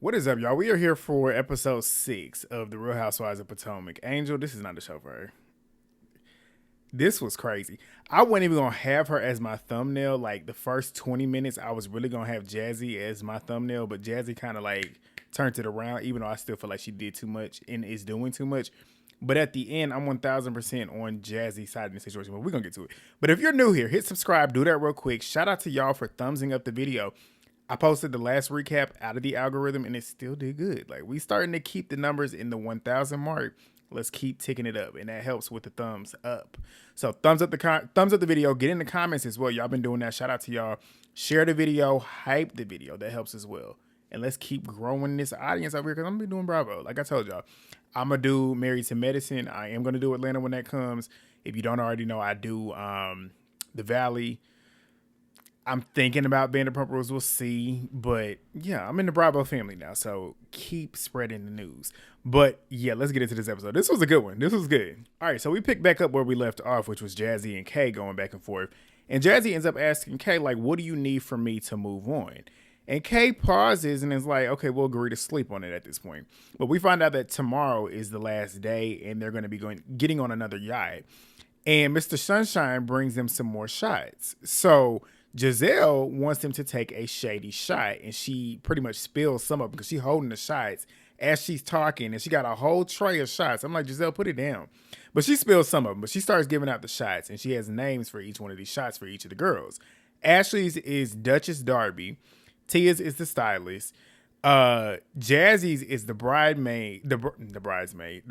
What is up, y'all? We are here for episode 6 of the Real Housewives of Potomac. Angel, this is not the show for her. This was crazy. I wasn't even going to have her as my thumbnail. Like, the first 20 minutes, I was really going to have Jassi as my thumbnail, but Jassi kind of, like, turned it around, even though I still feel like she did too much and is doing too much. But at the end, I'm 1000% on Jassi's side in the situation, but we're going to get to it. But if you're new here, hit subscribe, do that real quick. Shout out to y'all for thumbsing up the video. I posted the last recap out of the algorithm and it still did good. Like, we starting to keep the numbers in the 1,000 mark. Let's keep ticking it up, and that helps with the thumbs up. So thumbs up the video. Get in the comments as well. Y'all been doing that. Shout out to y'all. Share the video. Hype the video. That helps as well. And let's keep growing this audience over here because I'm gonna be doing Bravo. Like I told y'all, I'm gonna do Married to Medicine. I am gonna do Atlanta when that comes. If you don't already know, I do the Valley. I'm thinking about Vanderpump Rules. We'll see. But yeah, I'm in the Bravo family now. So keep spreading the news. But yeah, let's get into this episode. This was a good one. This was good. All right, so we picked back up where we left off, which was Jassi and Kay going back and forth. And Jassi ends up asking Kay, like, what do you need from me to move on? And Kay pauses and is like, okay, we'll agree to sleep on it at this point. But we find out that tomorrow is the last day and they're going to be getting on another yacht. And Mr. Sunshine brings them some more shots. So Gizelle wants them to take a shady shot, and she pretty much spills some of them because she's holding the shots as she's talking, and she got a whole tray of shots. I'm like, Gizelle, put it down. But she spills some of them, but she starts giving out the shots, and she has names for each one of these shots for each of the girls. Ashley's is Duchess Darby. Tia's is the stylist. Jassi's is the bridesmaid, the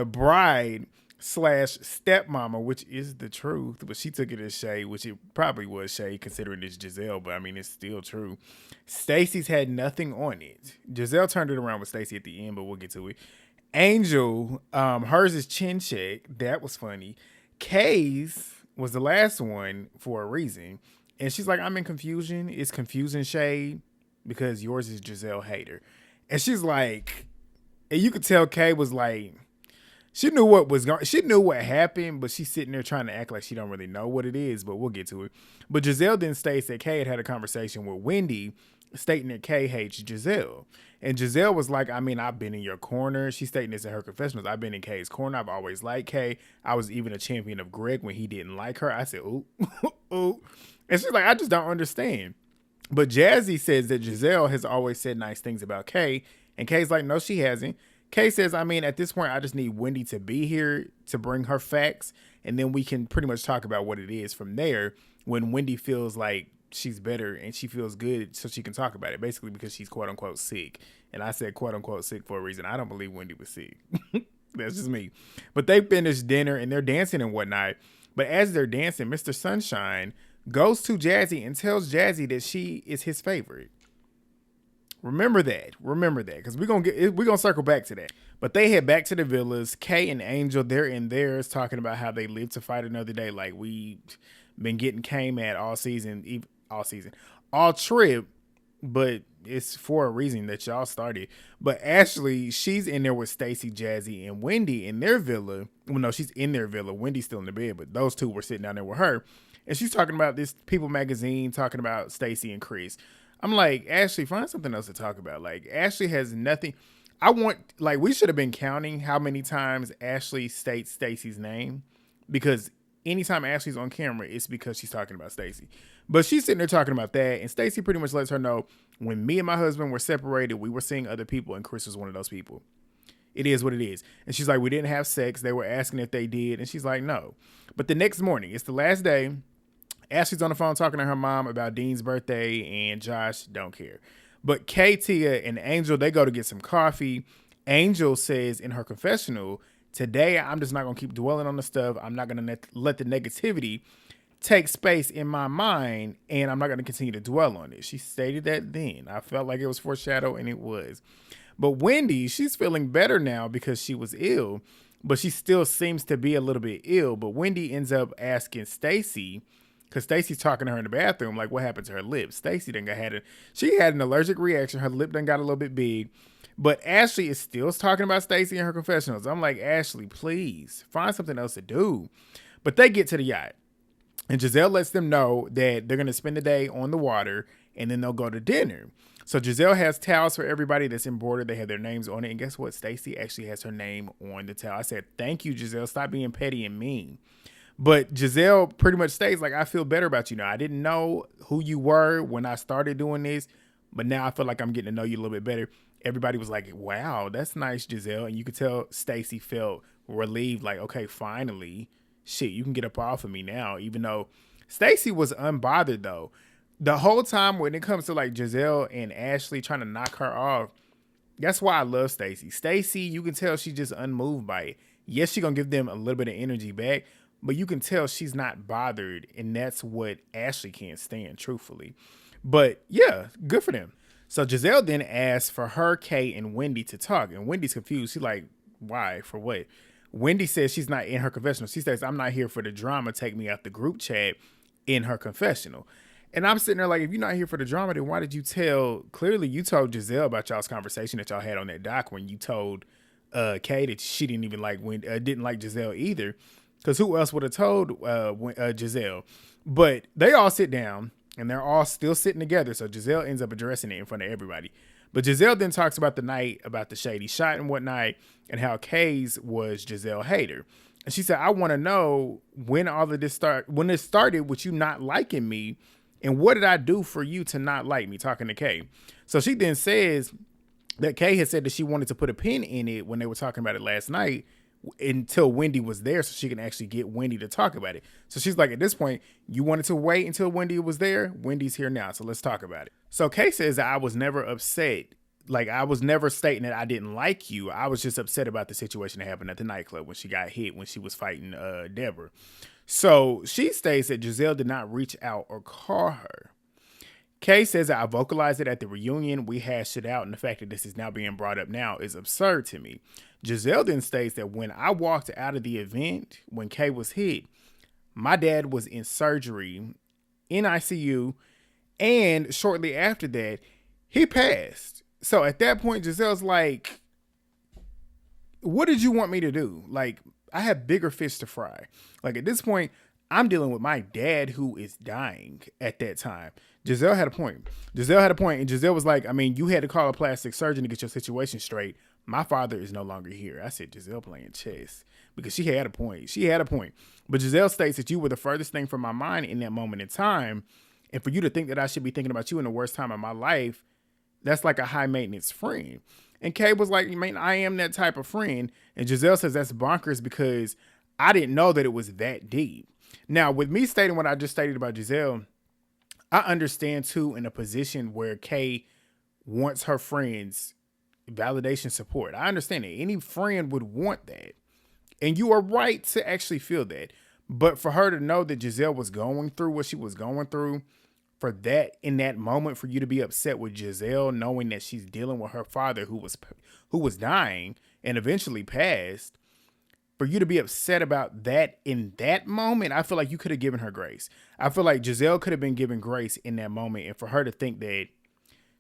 bride slash stepmama, which is the truth, but she took it as shade, which it probably was shade considering it's Gizelle, but I mean, it's still true. Stacy's had nothing on it. Gizelle turned it around with Stacy at the end, but we'll get to it. Angel, hers is chin check. That was funny. Kay's was the last one for a reason. And she's like, I'm in confusion. It's confusion shade because yours is Gizelle Hater. And she's like, and you could tell Kay was like, she knew what was going. She knew what happened, but she's sitting there trying to act like she don't really know what it is. But we'll get to it. But Gizelle then states that Kay had a conversation with Wendy, stating that Kay hates Gizelle. And Gizelle was like, I mean, I've been in your corner. She's stating this in her confessionals. I've been in Kay's corner. I've always liked Kay. I was even a champion of Greg when he didn't like her. I said, ooh, ooh. And she's like, I just don't understand. But Jassi says that Gizelle has always said nice things about Kay. And Kay's like, no, she hasn't. Kay says, I mean, at this point, I just need Wendy to be here to bring her facts. And then we can pretty much talk about what it is from there when Wendy feels like she's better and she feels good so she can talk about it. Basically because she's quote unquote sick. And I said quote unquote sick for a reason. I don't believe Wendy was sick. That's just me. But they finished dinner and they're dancing and whatnot. But as they're dancing, Mr. Sunshine goes to Jassi and tells Jassi that she is his favorite. Remember that, because we're gonna circle back to that. But they head back to the villas. Kay and Angel, they're in theirs talking about how they live to fight another day. Like we been getting came at all trip, but it's for a reason that y'all started. But Ashley, she's in there with Stacy, Jassi, and Wendy in their villa. Well, no, she's in their villa. Wendy's still in the bed, but those two were sitting down there with her, and she's talking about this People magazine, talking about Stacy and Chris. I'm like, Ashley, find something else to talk about. Like, Ashley has nothing. We should have been counting how many times Ashley states Stacy's name, because anytime Ashley's on camera, it's because she's talking about Stacy. But she's sitting there talking about that, and Stacy pretty much lets her know, when me and my husband were separated, we were seeing other people, and Chris was one of those people. It is what it is. And she's like, we didn't have sex. They were asking if they did, and she's like, no. But the next morning, it's the last day. Ashley's on the phone talking to her mom about Dean's birthday, and Josh don't care. But Kay, Tia, and Angel, they go to get some coffee. Angel says in her confessional, today I'm just not going to keep dwelling on the stuff. I'm not going to let the negativity take space in my mind, and I'm not going to continue to dwell on it. She stated that then. I felt like it was foreshadowed, and it was. But Wendy, she's feeling better now because she was ill, but she still seems to be a little bit ill. But Wendy ends up asking Stacy, because Stacy's talking to her in the bathroom, like, what happened to her lips? Stacy she had an allergic reaction. Her lip done got a little bit big. But Ashley is still talking about Stacy in her confessionals. I'm like, Ashley, please find something else to do. But they get to the yacht, and Gizelle lets them know that they're going to spend the day on the water, and then they'll go to dinner. So Gizelle has towels for everybody that's embroidered. They have their names on it. And guess what? Stacey actually has her name on the towel. I said, thank you, Gizelle. Stop being petty and mean. But Gizelle pretty much states, like, I feel better about you now. I didn't know who you were when I started doing this, but now I feel like I'm getting to know you a little bit better. Everybody was like, wow, that's nice, Gizelle. And you could tell Stacey felt relieved, like, okay, finally, shit, you can get up off of me now. Even though Stacey was unbothered, though. The whole time when it comes to, like, Gizelle and Ashley trying to knock her off, that's why I love Stacey. Stacey, you can tell she's just unmoved by it. Yes, she's going to give them a little bit of energy back, but you can tell she's not bothered, and that's what Ashley can't stand, truthfully. But yeah, good for them. So Gizelle then asked for her, Kay, and Wendy to talk, and Wendy's confused. She's like, why? For what? Wendy says she's not in her confessional. She says, I'm not here for the drama. Take me out the group chat in her confessional. And I'm sitting there like, if you're not here for the drama, then why did you clearly you told Gizelle about y'all's conversation that y'all had on that dock when you told Kay that she didn't even didn't like Gizelle either. Because who else would have told Gizelle? But they all sit down, and they're all still sitting together. So Gizelle ends up addressing it in front of everybody. But Gizelle then talks about the night, about the shady shot and whatnot, and how Kay's was Gizelle hater. And she said, I want to know when all of this when it started with you not liking me, and what did I do for you to not like me, talking to Kay. So she then says that Kay had said that she wanted to put a pin in it when they were talking about it last night, until Wendy was there so she can actually get Wendy to talk about it. So she's like, at this point, you wanted to wait until Wendy was there. Wendy's here now, so let's talk about it. So Kay says that I was never upset. Like, I was never stating that I didn't like you. I was just upset about the situation that happened at the nightclub when she got hit when she was fighting Deborah. So she states that Gizelle did not reach out or call her. Kay says that I vocalized it at the reunion. We hashed it out, and the fact that this is now being brought up now is absurd to me. Gizelle then states that when I walked out of the event, when Kay was hit, my dad was in surgery, in ICU, and shortly after that, he passed. So at that point, Giselle's like, what did you want me to do? Like, I have bigger fish to fry. Like, at this point, I'm dealing with my dad who is dying at that time. Gizelle had a point. And Gizelle was like, I mean, you had to call a plastic surgeon to get your situation straight. My father is no longer here. I said, Gizelle playing chess, because she had a point. But Gizelle states that you were the furthest thing from my mind in that moment in time. And for you to think that I should be thinking about you in the worst time of my life, that's like a high maintenance friend. And Kay was like, I am that type of friend. And Gizelle says that's bonkers because I didn't know that it was that deep. Now, with me stating what I just stated about Gizelle, I understand too in a position where Kay wants her friends validation, support. I understand that any friend would want that. And you are right to actually feel that. But for her to know that Gizelle was going through what she was going through, for that in that moment, for you to be upset with Gizelle, knowing that she's dealing with her father who was dying and eventually passed, for you to be upset about that in that moment, I feel like you could have given her grace. I feel like Gizelle could have been given grace in that moment, and for her to think that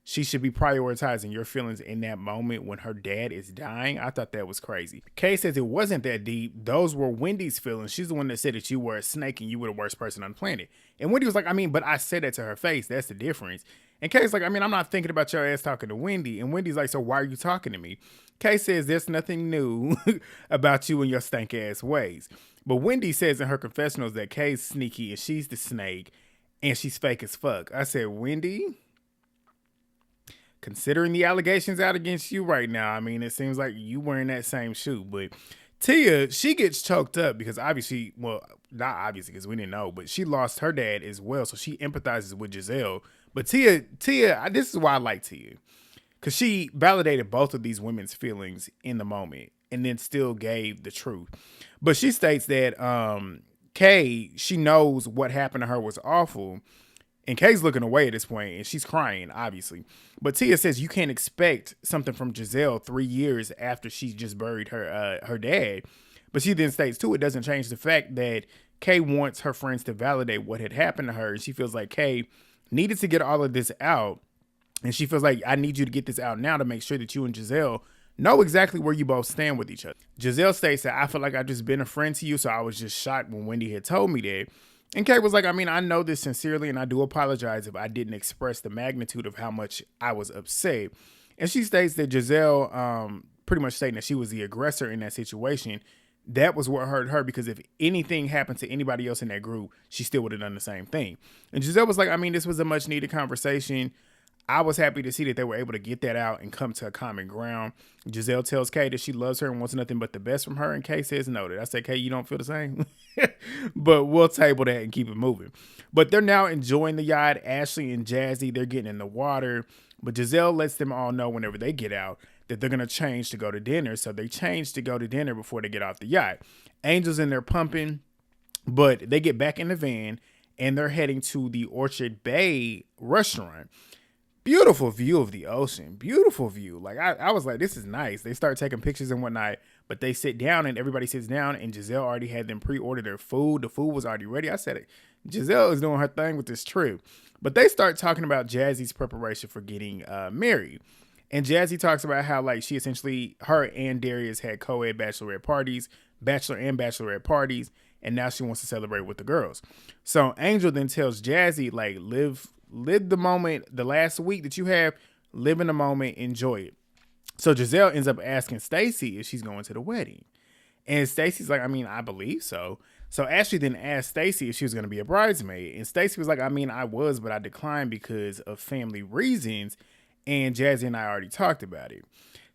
she should be prioritizing your feelings in that moment when her dad is dying, I thought that was crazy. Kay says it wasn't that deep. Those were Wendy's feelings. She's the one that said that you were a snake and you were the worst person on the planet. And Wendy was like, but I said that to her face. That's the difference. And Kay's like, I'm not thinking about your ass talking to Wendy. And Wendy's like, so why are you talking to me? Kay says there's nothing new about you and your stank ass ways. But Wendy says in her confessionals that Kay's sneaky and she's the snake and she's fake as fuck. I said, Wendy, considering the allegations out against you right now, it seems like you wearing that same shoe. But Tia, she gets choked up because obviously, well, not obviously because we didn't know, but she lost her dad as well. So she empathizes with Gizelle. But Tia, this is why I like Tia. Because she validated both of these women's feelings in the moment and then still gave the truth. But she states that Kay, she knows what happened to her was awful. And Kay's looking away at this point, and she's crying, obviously. But Tia says you can't expect something from Gizelle 3 years after she just buried her dad. But she then states, too, it doesn't change the fact that Kay wants her friends to validate what had happened to her. And she feels like Kay needed to get all of this out. And she feels like, I need you to get this out now to make sure that you and Gizelle know exactly where you both stand with each other. Giselle states that I feel like I've just been a friend to you, so I was just shocked when Wendy had told me that. And Kate was like, I mean, I know this sincerely, and I do apologize if I didn't express the magnitude of how much I was upset. And she states that Gizelle, pretty much stating that she was the aggressor in that situation. That was what hurt her, because if anything happened to anybody else in that group, she still would have done the same thing. And Gizelle was like, I mean, this was a much needed conversation. I was happy to see that they were able to get that out and come to a common ground. Gizelle tells Kay that she loves her and wants nothing but the best from her, and Kay says noted. I said, Kay, you don't feel the same? But we'll table that and keep it moving. But they're now enjoying the yacht. Ashley and Jassi, they're getting in the water. But Gizelle lets them all know whenever they get out that they're going to change to go to dinner. So they change to go to dinner before they get off the yacht. Angel's in there pumping, but they get back in the van and they're heading to the Orchard Bay restaurant. Beautiful view of the ocean. Beautiful view. Like, I was like, this is nice. They start taking pictures and whatnot, but they sit down and everybody sits down, and Gizelle already had them pre-order their food. The food was already ready. I said, Gizelle is doing her thing with this trip. But they start talking about Jassi's preparation for getting married. And Jassi talks about how, like, she essentially, her and Darius had co-ed bachelorette parties, bachelor and bachelorette parties, and now she wants to celebrate with the girls. So Angel then tells Jassi, like, live the moment, the last week that you have, live in the moment, enjoy it. So Gizelle ends up asking Stacey if she's going to the wedding. And Stacey's like, I mean, I believe so. So Ashley then asked Stacey if she was going to be a bridesmaid. And Stacey was like, I mean, I was, but I declined because of family reasons. And Jassi and I already talked about it.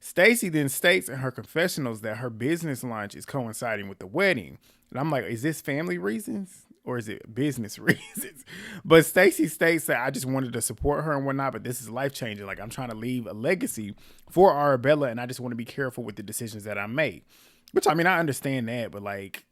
Stacey then states in her confessionals that her business lunch is coinciding with the wedding. And I'm like, is this family reasons or is it business reasons? But Stacey states that I just wanted to support her and whatnot, but this is life-changing. Like, I'm trying to leave a legacy for Arabella, and I just want to be careful with the decisions that I make. Which, I mean, I understand that, but like,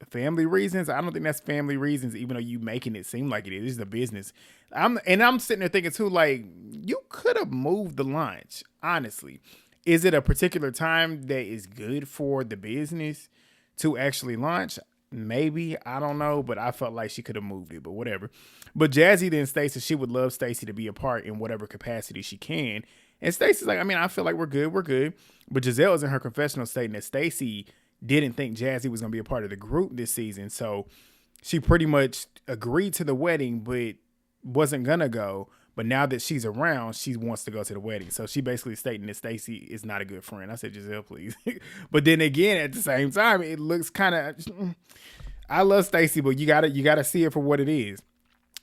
family reasons, I don't think that's family reasons, even though you making it seem like it is. This is a business. I'm sitting there thinking too, like, you could have moved the lunch, honestly. Is it a particular time that is good for the business to actually launch? Maybe, I don't know, but I felt like she could have moved it, but whatever. But Jassi then states that she would love Stacey to be a part in whatever capacity she can. And Stacey's like, I mean, I feel like we're good. But Gizelle is in her confessional stating that Stacey didn't think Jassi was going to be a part of the group this season. So she pretty much agreed to the wedding, but wasn't going to go. But now that she's around, she wants to go to the wedding. So she basically stating that Stacey is not a good friend. I said, Gizelle, please. But then again, at the same time, it looks kind of, I love Stacey, but you gotta see it for what it is.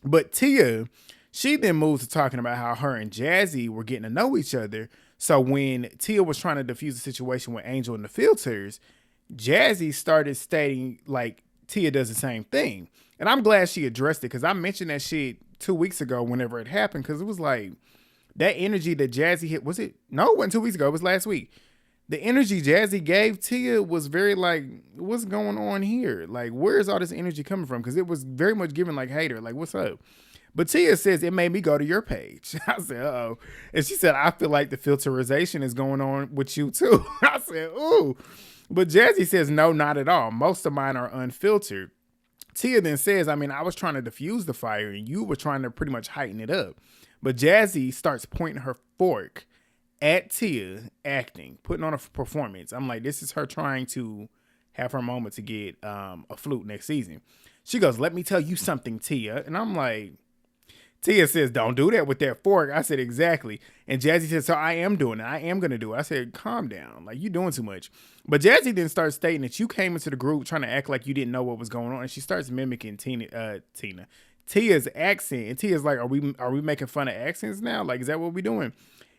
But Tia, she then moves to talking about how her and Jassi were getting to know each other. So when Tia was trying to diffuse the situation with Angel and the filters, Jassi started stating like Tia does the same thing. And I'm glad she addressed it, because I mentioned that shit 2 weeks ago whenever it happened, because it was like that energy that Jassi hit. Was it? No, it wasn't 2 weeks ago. It was last week. The energy Jassi gave Tia was very like, what's going on here? Like, where is all this energy coming from? Because it was very much given like hater, like, what's up? But Tia says, it made me go to your page. I said, uh-oh. And she said, I feel like the filterization is going on with you too. I said, ooh. But Jassi says, no, not at all. Most of mine are unfiltered. Tia then says, I mean, I was trying to diffuse the fire and you were trying to pretty much heighten it up. But Jassi starts pointing her fork at Tia, acting, putting on a performance. I'm like, this is her trying to have her moment to get a flute next season. She goes, let me tell you something, Tia. And I'm like, Tia says, don't do that with that fork. I said, exactly. And Jassi said, so I am doing it. I am going to do it. I said, calm down. Like, you're doing too much. But Jassi then starts stating that you came into the group trying to act like you didn't know what was going on. And she starts mimicking Tia's accent. And Tia's like, are we making fun of accents now? Like, is that what we're doing?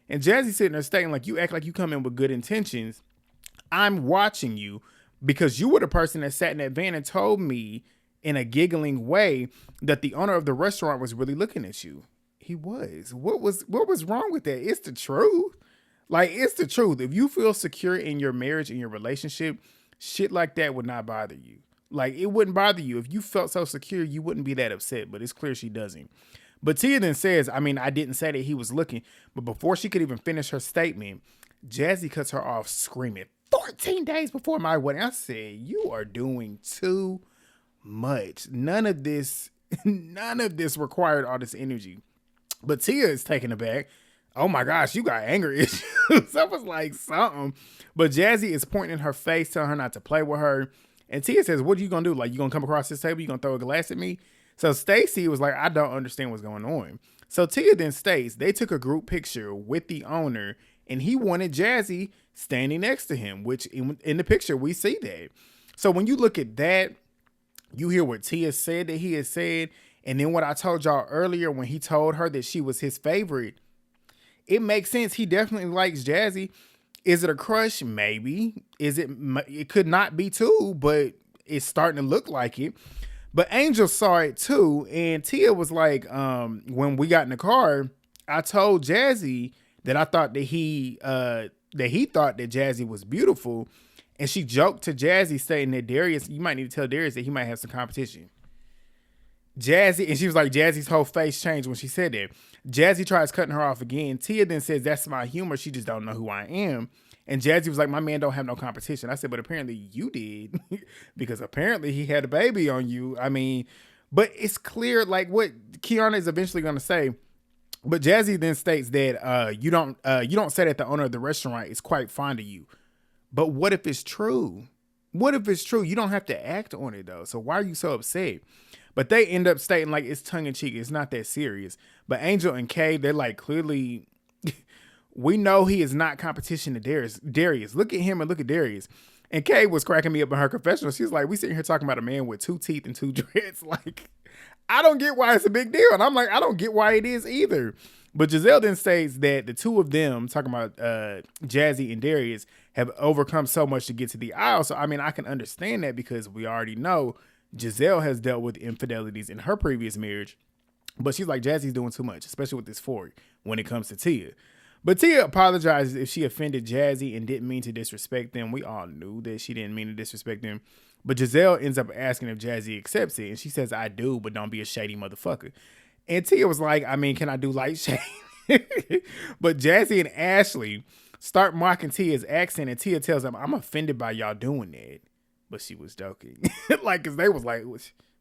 And Jassi sitting there stating, like, you act like you come in with good intentions. I'm watching you because you were the person that sat in that van and told me in a giggling way that the owner of the restaurant was really looking at you. He was. What was wrong with that? It's the truth. Like, it's the truth. If you feel secure in your marriage, in your relationship, shit like that would not bother you. Like, it wouldn't bother you. If you felt so secure, you wouldn't be that upset, but it's clear she doesn't. But Tia then says, I mean, I didn't say that he was looking, but before she could even finish her statement, Jassi cuts her off screaming, 14 days before my wedding. I said, you are doing too much. None of this required all this energy. But Tia is taken aback. Oh my gosh, you got anger issues. I was like, something. But Jassi is pointing in her face, telling her not to play with her. And Tia says, what are you going to do? Like, you going to come across this table? You going to throw a glass at me? So Stacy was like, I don't understand what's going on. So Tia then states they took a group picture with the owner and he wanted Jassi standing next to him, which in the picture we see that. So when you look at that, you hear what Tia said that he had said. And then what I told y'all earlier when he told her that she was his favorite, it makes sense. He definitely likes Jassi. Is it a crush? Maybe. It could not be too, but it's starting to look like it. But Angel saw it too. And Tia was like, when we got in the car, I told Jassi that I thought that he thought that Jassi was beautiful. And she joked to Jassi saying that Darius, you might need to tell Darius that he might have some competition. Jassi, and she was like, Jassi's whole face changed when she said that. Jassi tries cutting her off again. Tia then says, that's my humor. She just don't know who I am. And Jassi was like, my man don't have no competition. I said, but apparently you did. Because apparently he had a baby on you. I mean, but it's clear, like what Kiana is eventually going to say. But Jassi then states that you don't say that the owner of the restaurant is quite fond of you. But what if it's true? What if it's true? You don't have to act on it, though. So why are you so upset? But they end up stating like it's tongue-in-cheek. It's not that serious. But Angel and Kay, they're like, clearly, we know he is not competition to Darius. Look at him and look at Darius. And Kay was cracking me up in her confessional. She was like, we sitting here talking about a man with 2 teeth and 2 dreads. Like, I don't get why it's a big deal. And I'm like, I don't get why it is either. But Gizelle then states that the two of them, talking about Jassi and Darius, have overcome so much to get to the aisle. So, I mean, I can understand that because we already know Gizelle has dealt with infidelities in her previous marriage. But she's like, Jassi's doing too much, especially with this fork when it comes to Tia. But Tia apologizes if she offended Jassi and didn't mean to disrespect them. We all knew that she didn't mean to disrespect them. But Gizelle ends up asking if Jassi accepts it. And she says, I do, but don't be a shady motherfucker. And Tia was like, I mean, can I do light shade? But Jassi and Ashley start mocking Tia's accent. And Tia tells them, I'm offended by y'all doing that. But she was joking. Like, because they was like,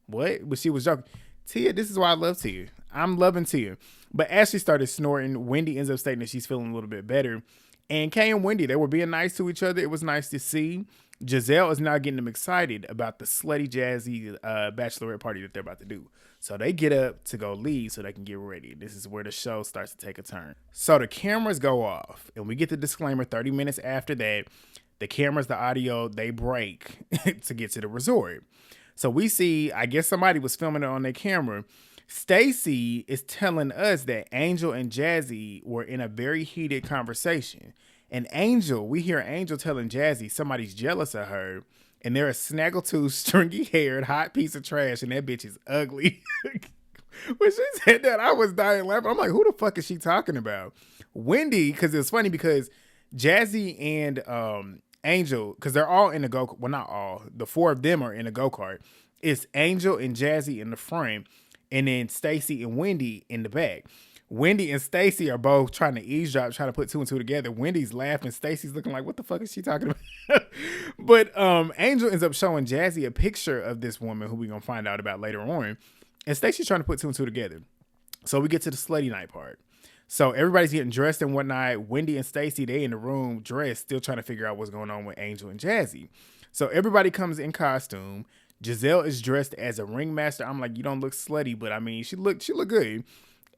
what? But she was joking. Tia, this is why I love Tia. I'm loving Tia. But Ashley started snorting. Wendy ends up stating that she's feeling a little bit better. And Kay and Wendy, they were being nice to each other. It was nice to see. Gizelle is now getting them excited about the slutty Jassi bachelorette party that they're about to do. So they get up to go leave so they can get ready. This is where the show starts to take a turn. So the cameras go off. And we get the disclaimer 30 minutes after that. The cameras, the audio, they break to get to the resort. So we see, I guess somebody was filming it on their camera. Stacy is telling us that Angel and Jassi were in a very heated conversation. And Angel, we hear Angel telling Jassi somebody's jealous of her. And they're a snaggletooth, stringy-haired, hot piece of trash. And that bitch is ugly. When she said that, I was dying laughing. I'm like, who the fuck is she talking about? Wendy, because it's funny because Jassi and Angel, because they're all in the go-kart. Well, not all. The 4 of them are in a go-kart. It's Angel and Jassi in the front, and then Stacy and Wendy in the back. Wendy and Stacy are both trying to eavesdrop, trying to put 2 and 2 together. Wendy's laughing. Stacy's looking like, what the fuck is she talking about? But Angel ends up showing Jassi a picture of this woman who we're going to find out about later on. And Stacy's trying to put 2 and 2 together. So we get to the slutty night part. So everybody's getting dressed and whatnot. Wendy and Stacy, they in the room dressed, still trying to figure out what's going on with Angel and Jassi. So everybody comes in costume. Gizelle is dressed as a ringmaster. I'm like, you don't look slutty, but I mean, she looked good.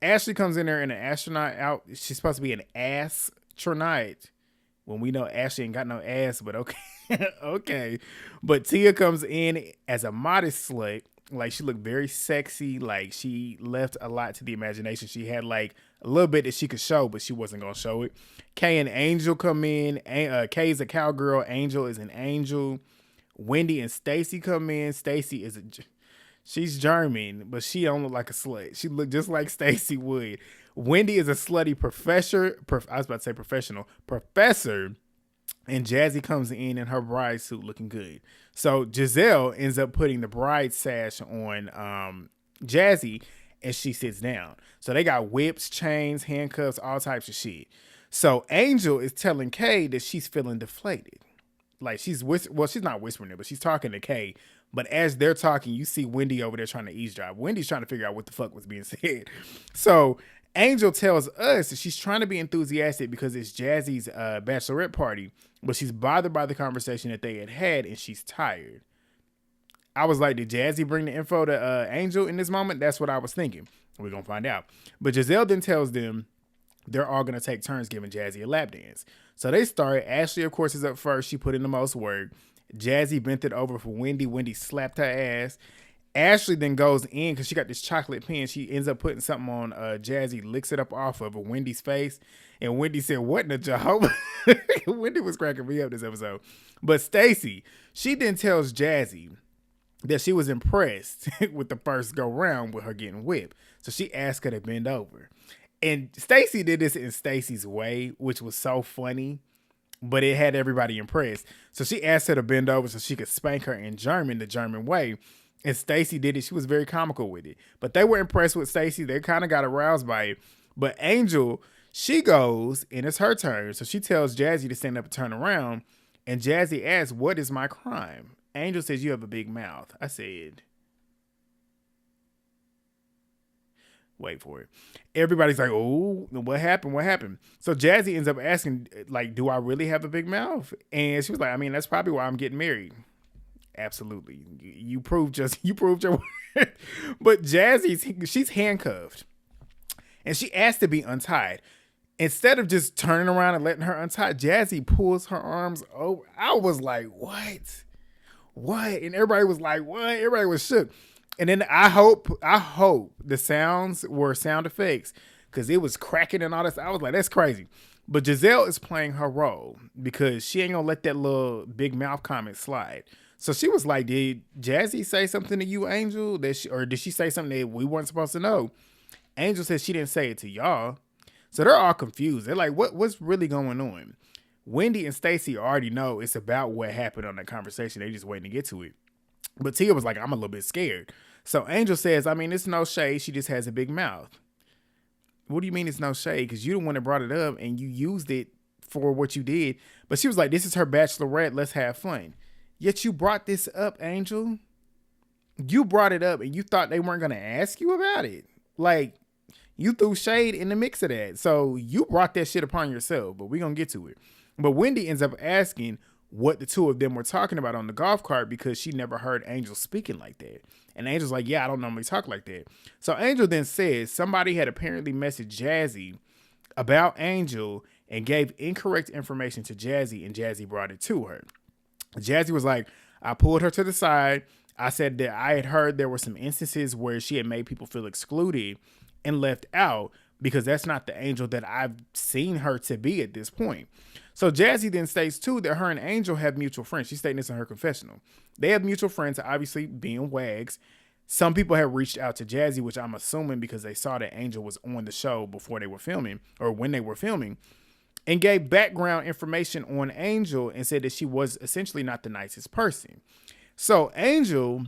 Ashley comes in there in an astronaut out. She's supposed to be an astronaut. When we know Ashley ain't got no ass, but okay. Okay. But Tia comes in as a modest slut. Like, she looked very sexy. Like, she left a lot to the imagination. She had like a little bit that she could show, but she wasn't going to show it. Kay and Angel come in. Kay's a cowgirl. Angel is an angel. Wendy and Stacy come in. Stacy is she's German, but she don't look like a slut. She looked just like Stacy would. Wendy is a slutty professor. I was about to say professional. Professor. And Jassi comes in her bride suit looking good. So Gizelle ends up putting the bride sash on Jassi, and she sits down. So they got whips, chains, handcuffs, all types of shit. So Angel is telling Kay that she's feeling deflated. Like, she's not whispering it, but she's talking to Kay. But as they're talking, you see Wendy over there trying to eavesdrop. Wendy's trying to figure out what the fuck was being said. So Angel tells us that she's trying to be enthusiastic because it's Jassi's bachelorette party, but she's bothered by the conversation that they had and she's tired. I was like, did Jassi bring the info to Angel in this moment? That's what I was thinking. We're going to find out. But Gizelle then tells them they're all going to take turns giving Jassi a lap dance. So they start. Ashley, of course, is up first. She put in the most work. Jassi bent it over for Wendy. Wendy slapped her ass. Ashley then goes in because she got this chocolate pen. She ends up putting something on Jassi, licks it up off of Wendy's face. And Wendy said, what in the Jehovah? Wendy was cracking me up this episode. But Stacey, she then tells Jassi that she was impressed with the first go round with her getting whipped. So she asked her to bend over. And Stacey did this in Stacey's way, which was so funny, but it had everybody impressed. So she asked her to bend over so she could spank her in German, the German way. And Stacey did it. She was very comical with it. But they were impressed with Stacey. They kind of got aroused by it. But Angel, she goes, and it's her turn. So she tells Jassi to stand up and turn around. And Jassi asks, what is my crime? Angel says, you have a big mouth. I said, wait for it. Everybody's like, oh, what happened? What happened? So Jassi ends up asking, like, do I really have a big mouth? And she was like, I mean, that's probably why I'm getting married. Absolutely. You proved your word. But Jassi, she's handcuffed. And she asked to be untied. Instead of just turning around and letting her untie, Jassi pulls her arms over. I was like, what? What? And everybody was like, what? Everybody was shook. And then I hope the sounds were sound effects because it was cracking and all this. I was like, that's crazy. But Gizelle is playing her role because she ain't gonna let that little big mouth comment slide. So she was like, did Jassi say something to you, Angel? Or did she say something that we weren't supposed to know? Angel says she didn't say it to y'all. So they're all confused. They're like, what's really going on? Wendy and Stacey already know it's about what happened on that conversation. They just waiting to get to it. But Tia was like, I'm a little bit scared. So Angel says, I mean, it's no shade. She just has a big mouth. What do you mean it's no shade? Because you're the one that brought it up and you used it for what you did. But she was like, this is her bachelorette. Let's have fun. Yet you brought this up, Angel. You brought it up and you thought they weren't going to ask you about it. Like, you threw shade in the mix of that. So you brought that shit upon yourself, but we're going to get to it. But Wendy ends up asking what the two of them were talking about on the golf cart because she never heard Angel speaking like that. And Angel's like, yeah, I don't normally talk like that. So Angel then says somebody had apparently messaged Jassi about Angel and gave incorrect information to Jassi, and Jassi brought it to her. Jassi was like, I pulled her to the side. I said that I had heard there were some instances where she had made people feel excluded and left out because that's not the Angel that I've seen her to be at this point. So Jassi then states too that her and Angel have mutual friends. She's stating this in her confessional. They have mutual friends, obviously being wags. Some people have reached out to Jassi, which I'm assuming because they saw that Angel was on the show before they were filming or when they were filming, and gave background information on Angel and said that she was essentially not the nicest person. So Angel,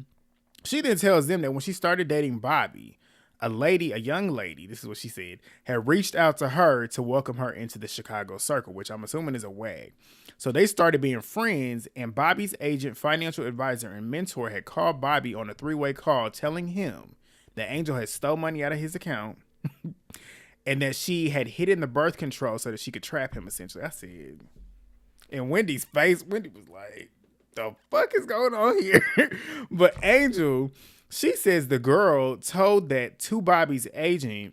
she then tells them that when she started dating Bobby, a young lady, this is what she said, had reached out to her to welcome her into the Chicago circle, which I'm assuming is a wag. So they started being friends, and Bobby's agent, financial advisor, and mentor had called Bobby on a 3-way call telling him that Angel had stole money out of his account and that she had hidden the birth control so that she could trap him, essentially. I said, in Wendy's face, Wendy was like, the fuck is going on here? But Angel, she says the girl told that to Bobby's agent,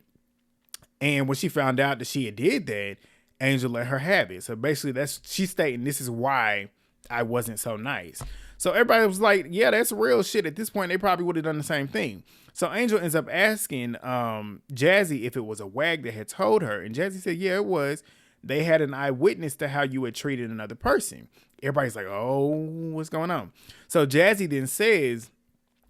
and when she found out that she had did that, Angel let her have it. So basically, she's stating this is why I wasn't so nice. So everybody was like, yeah, that's real shit. At this point, they probably would have done the same thing. So Angel ends up asking Jassi if it was a wag that had told her. And Jassi said, yeah, it was. They had an eyewitness to how you had treated another person. Everybody's like, oh, what's going on? So Jassi then says,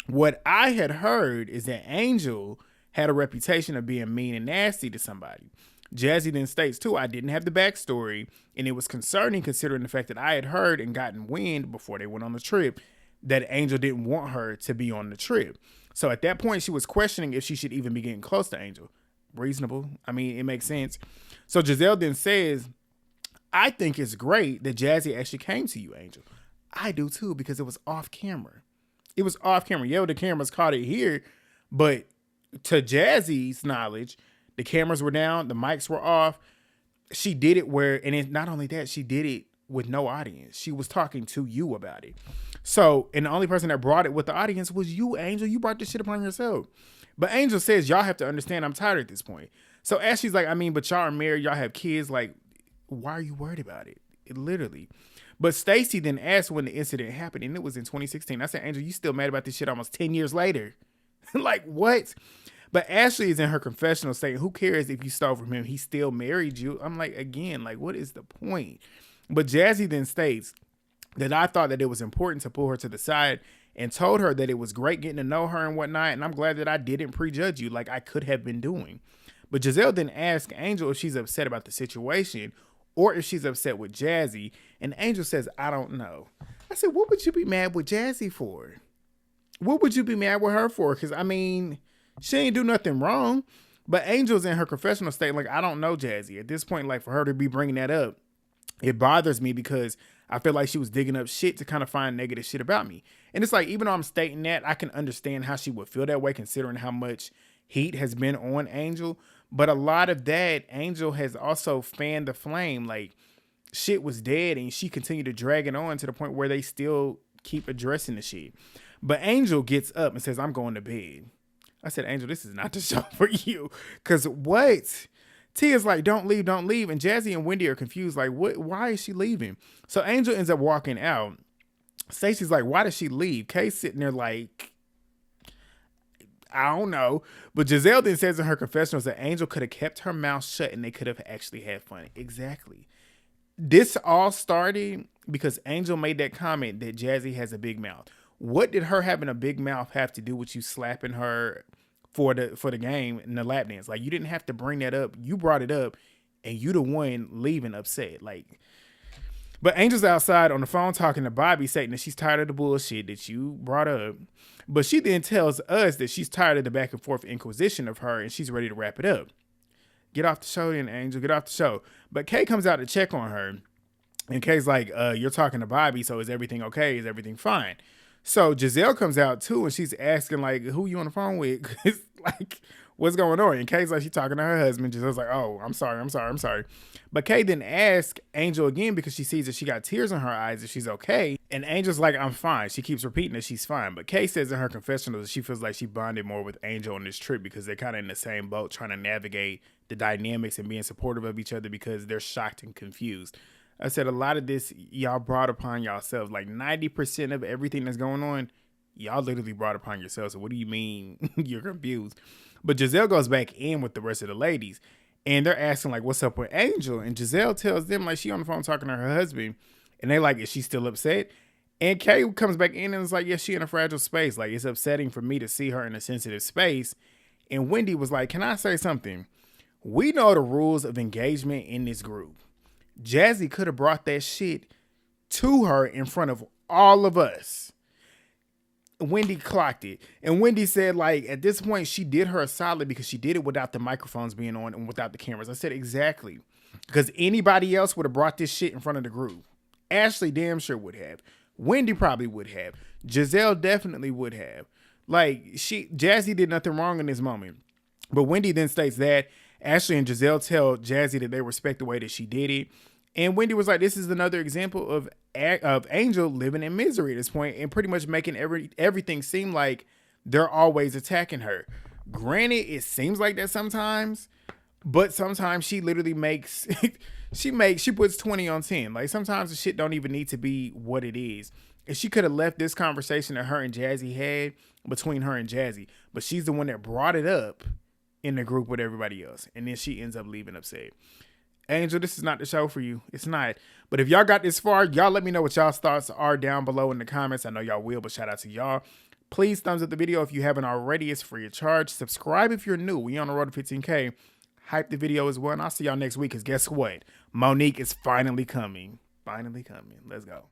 what I had heard is that Angel had a reputation of being mean and nasty to somebody. Jassi then states, too, I didn't have the backstory, and it was concerning considering the fact that I had heard and gotten wind before they went on the trip that Angel didn't want her to be on the trip. So at that point, she was questioning if she should even be getting close to Angel. Reasonable. I mean, it makes sense. So Gizelle then says, I think it's great that Jassi actually came to you, Angel. I do, too, because it was off camera. It was off camera. Yeah, the cameras caught it here, but to Jassi's knowledge, the cameras were down, the mics were off. She did it not only that, she did it with no audience. She was talking to you about it. So, and the only person that brought it with the audience was you, Angel. You brought this shit upon yourself. But Angel says, y'all have to understand I'm tired at this point. So Ashley's like, I mean, but y'all are married, y'all have kids. Like, why are you worried about it? Literally. But Stacey then asked when the incident happened, and it was in 2016. I said, Angel, you still mad about this shit almost 10 years later? Like, what? But Ashley is in her confessional saying, who cares if you stole from him? He still married you. I'm like, again, like, what is the point? But Jassi then states that I thought that it was important to pull her to the side and told her that it was great getting to know her and whatnot. And I'm glad that I didn't prejudge you like I could have been doing. But Gizelle then asked Angel if she's upset about the situation or if she's upset with Jassi. And Angel says, I don't know. I said, what would you be mad with Jassi for? What would you be mad with her for? Because, I mean, she ain't do nothing wrong. But Angel's in her confessional state, like, I don't know Jassi. At this point, like, for her to be bringing that up, it bothers me because I feel like she was digging up shit to kind of find negative shit about me. And it's like, even though I'm stating that, I can understand how she would feel that way considering how much heat has been on Angel. But a lot of that, Angel has also fanned the flame. Like, shit was dead and she continued to drag it on to the point where they still keep addressing the shit. But Angel gets up and says, I'm going to bed. I said, Angel, this is not the show for you. Because what? Tia's like, don't leave, don't leave. And Jassi and Wendy are confused. Like, what? Why is she leaving? So Angel ends up walking out. Stacey's like, why did she leave? Kay's sitting there like, I don't know. But Gizelle then says in her confessionals that Angel could have kept her mouth shut and they could have actually had fun. Exactly. This all started because Angel made that comment that Jassi has a big mouth. What did her having a big mouth have to do with you slapping her for the game and the lap dance? Like, you didn't have to bring that up. You brought it up and you the one leaving upset. Like, but Angel's outside on the phone talking to Bobby saying that she's tired of the bullshit that you brought up. But she then tells us that she's tired of the back and forth inquisition of her and she's ready to wrap it up. Get off the show then, Angel. Get off the show. But Kay comes out to check on her. And Kay's like, you're talking to Bobby, so is everything okay? Is everything fine? So Gizelle comes out too, and she's asking, like, who you on the phone with? Like, what's going on? And Kay's like, she's talking to her husband. Giselle's like, oh, I'm sorry. But Kay then asks Angel again because she sees that she got tears in her eyes if she's okay. And Angel's like, I'm fine. She keeps repeating that she's fine. But Kay says in her confessional that she feels like she bonded more with Angel on this trip because they're kind of in the same boat trying to navigate the dynamics and being supportive of each other because they're shocked and confused. I said a lot of this y'all brought upon yourselves. Like 90% of everything that's going on, y'all literally brought upon yourselves. So what do you mean you're confused? But Gizelle goes back in with the rest of the ladies and they're asking like, what's up with Angel? And Gizelle tells them like she on the phone talking to her husband and they like, is she still upset? And Kay comes back in and is like, yeah, she in a fragile space. Like, it's upsetting for me to see her in a sensitive space. And Wendy was like, can I say something? We know the rules of engagement in this group. Jassi could have brought that shit to her in front of all of us. Wendy clocked it. And Wendy said, like, at this point, she did her a solid because she did it without the microphones being on and without the cameras. I said, exactly. Because anybody else would have brought this shit in front of the group. Ashley damn sure would have. Wendy probably would have. Gizelle definitely would have. Like, Jassi did nothing wrong in this moment. But Wendy then states that Ashley and Gizelle tell Jassi that they respect the way that she did it. And Wendy was like, this is another example of Angel living in misery at this point and pretty much making everything seem like they're always attacking her. Granted, it seems like that sometimes, but sometimes she literally makes, she puts 20 on 10. Like sometimes the shit don't even need to be what it is. And she could have left this conversation that her and Jassi had between her and Jassi, but she's the one that brought it up in the group with everybody else. And then she ends up leaving upset. Angel, this is not the show for you. It's not. But if y'all got this far, y'all let me know what y'all's thoughts are down below in the comments. I know y'all will, but shout out to y'all. Please thumbs up the video if you haven't already. It's free of charge. Subscribe if you're new. We on the road to 15K. Hype the video as well. And I'll see y'all next week because guess what? Monique is finally coming. Finally coming. Let's go.